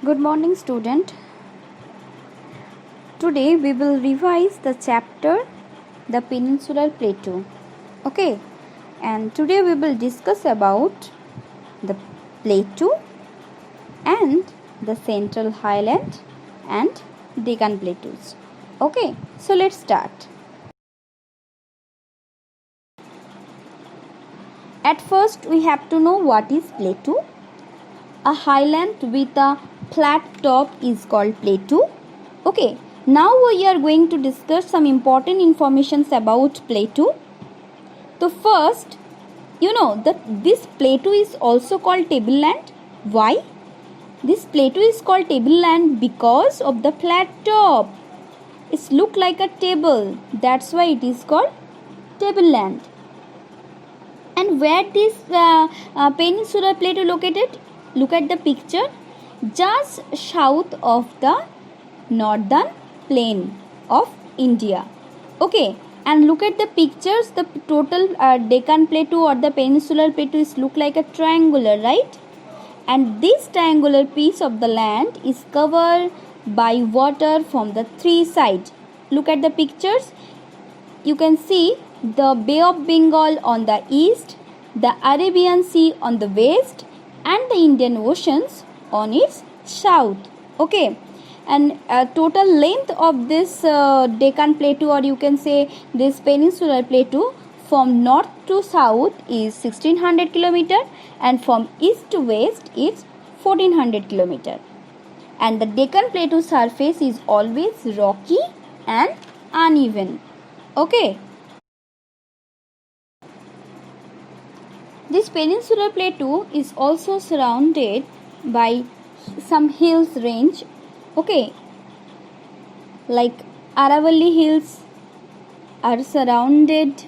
Good morning, student. Today we will revise the chapter The Peninsular Plateau. Okay, and today we will discuss about the plateau and the Central Highland and Deccan Plateaus. Okay, so let's start. At first, we have to know what is plateau. A highland with a flat top is called plateau. Okay, now we are going to discuss some important information about plateau. So first, you know that this plateau is also called tableland. Why? This plateau is called tableland because of the flat top. It looks like a table. That's why it is called tableland. And where this peninsular plateau located? Look at the picture. Just south of the northern plain of India. Okay, and look at the pictures. The total Deccan Plateau or the Peninsular Plateau is look like a triangular, right? And this triangular piece of the land is covered by water from the three sides. Look at the pictures. You can see the Bay of Bengal on the east, the Arabian Sea on the west, and the Indian Oceans on its south. Okay, and total length of this Deccan Plateau, or you can say this Peninsular Plateau, from north to south is 1600 km and from east to west is 1400 km. And the Deccan Plateau surface is always rocky and uneven. Okay. This Peninsular Plateau is also surrounded by some hills range. Okay, like Aravalli Hills are surrounded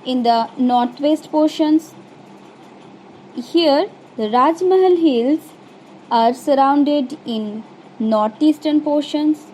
in the northwest portions. Here, the Rajmahal Hills are surrounded in northeastern portions,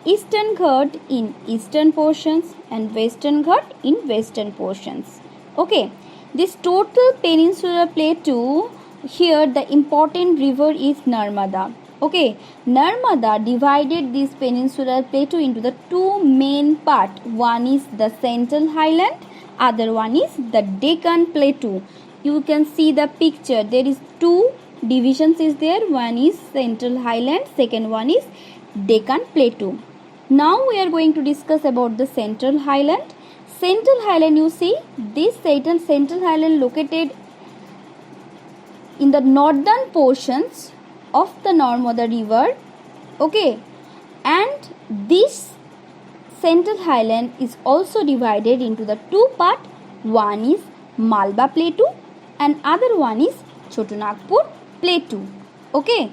Eastern Ghat in eastern portions, and Western Ghat in western portions. Okay, this total Peninsular Plateau, here the important river is Narmada. Okay, Narmada divided this Peninsular Plateau into the two main parts. One is the Central Highland, other one is the Deccan Plateau. You can see the picture. There is two divisions is there. One is Central Highland, second one is Deccan Plateau. Now we are going to discuss about the Central Highland. Central Highland, you see, this Central Highland located in the northern portions of the Narmada river. Okay, and this Central Highland is also divided into the two parts. One is Malwa Plateau and other one is Choto Nagpur Plateau. Okay.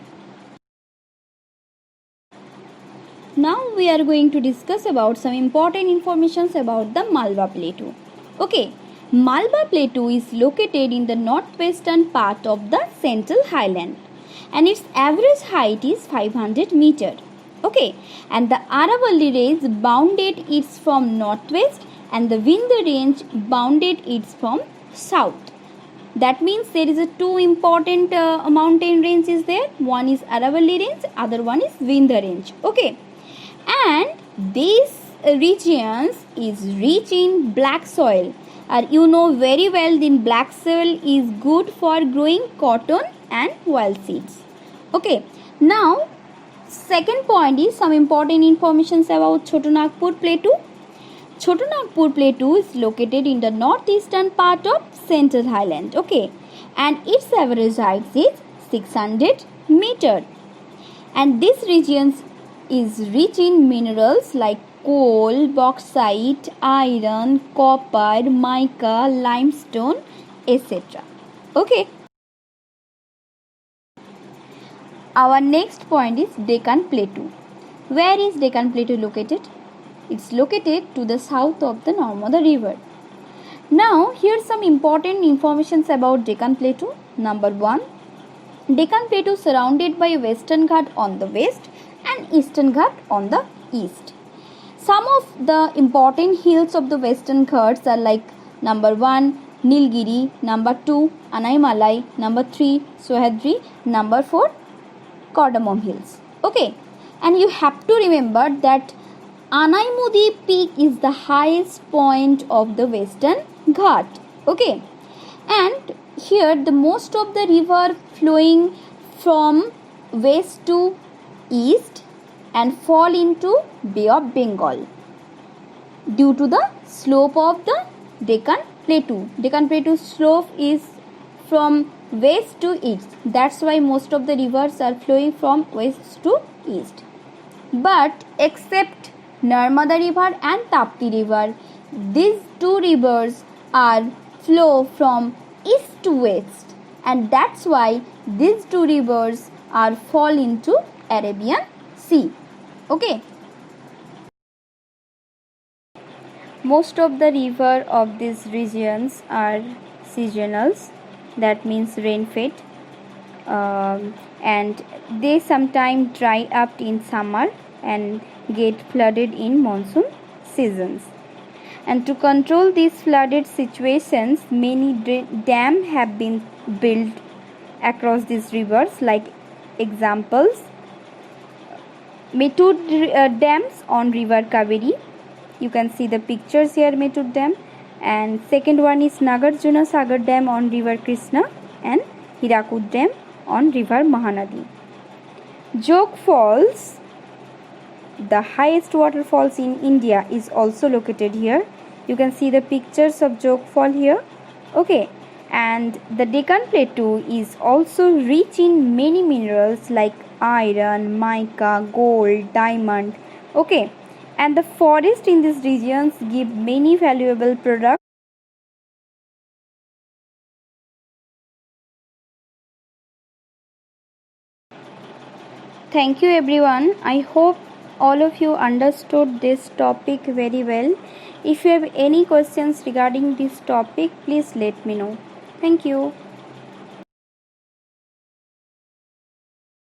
Now we are going to discuss about some important information about the Malwa Plateau. Okay, Malwa Plateau is located in the northwestern part of the Central Highland and its average height is 500 meter. Okay, and the Aravalli range bounded it from northwest and the Vindhya range bounded it from south. That means there is a two important mountain ranges there. One is Aravalli range, other one is Vindhya range. Okay. And these regions is rich in black soil. You know very well that black soil is good for growing cotton and oil seeds. Okay. Now, second point is some important information about Choto Nagpur Plateau. Choto Nagpur Plateau is located in the northeastern part of Central Highland. Okay. And its average height is 600 meter. And this region is rich in minerals like coal, bauxite, iron, copper, mica, limestone, etc. Okay. Our next point is Deccan Plateau. Where is Deccan Plateau located? It's located to the south of the Narmada river. Now, here's some important information about Deccan Plateau. Number 1. Deccan Plateau surrounded by Western Ghat on the west and Eastern Ghat on the east. Some of the important hills of the Western Ghats are like number 1 Nilgiri, number 2 Anaimalai, number 3 Sahyadri, number 4 Cardamom Hills. Okay, and you have to remember that Anaimudi peak is the highest point of the Western Ghat. Okay, and here the most of the river flowing from west to east and fall into Bay of Bengal due to the slope of the Deccan Plateau. Deccan Plateau slope is from west to east. That's why most of the rivers are flowing from west to east. But except Narmada river and Tapti river, these two rivers are flow from east to west, and that's why these two rivers are fall into Arabian Sea. Okay. Most of the river of these regions are seasonals, that means rain-fed, and they sometimes dry up in summer and get flooded in monsoon seasons. And to control these flooded situations, many dams have been built across these rivers. Like examples, Mettur dams on river Kaveri. You can see the pictures here, Mettur dam. And second one is Nagarjuna Sagar dam on river Krishna and Hirakud dam on river Mahanadi. Jog Falls, the highest waterfalls in India, is also located here. You can see the pictures of Jog Fall here. Okay, and the Deccan Plateau is also rich in many minerals like iron, mica, gold, diamond. Okay, and the forest in these regions give many valuable products. Thank you everyone. I hope all of you understood this topic very well. If you have any questions regarding this topic, please let me know. Thank you.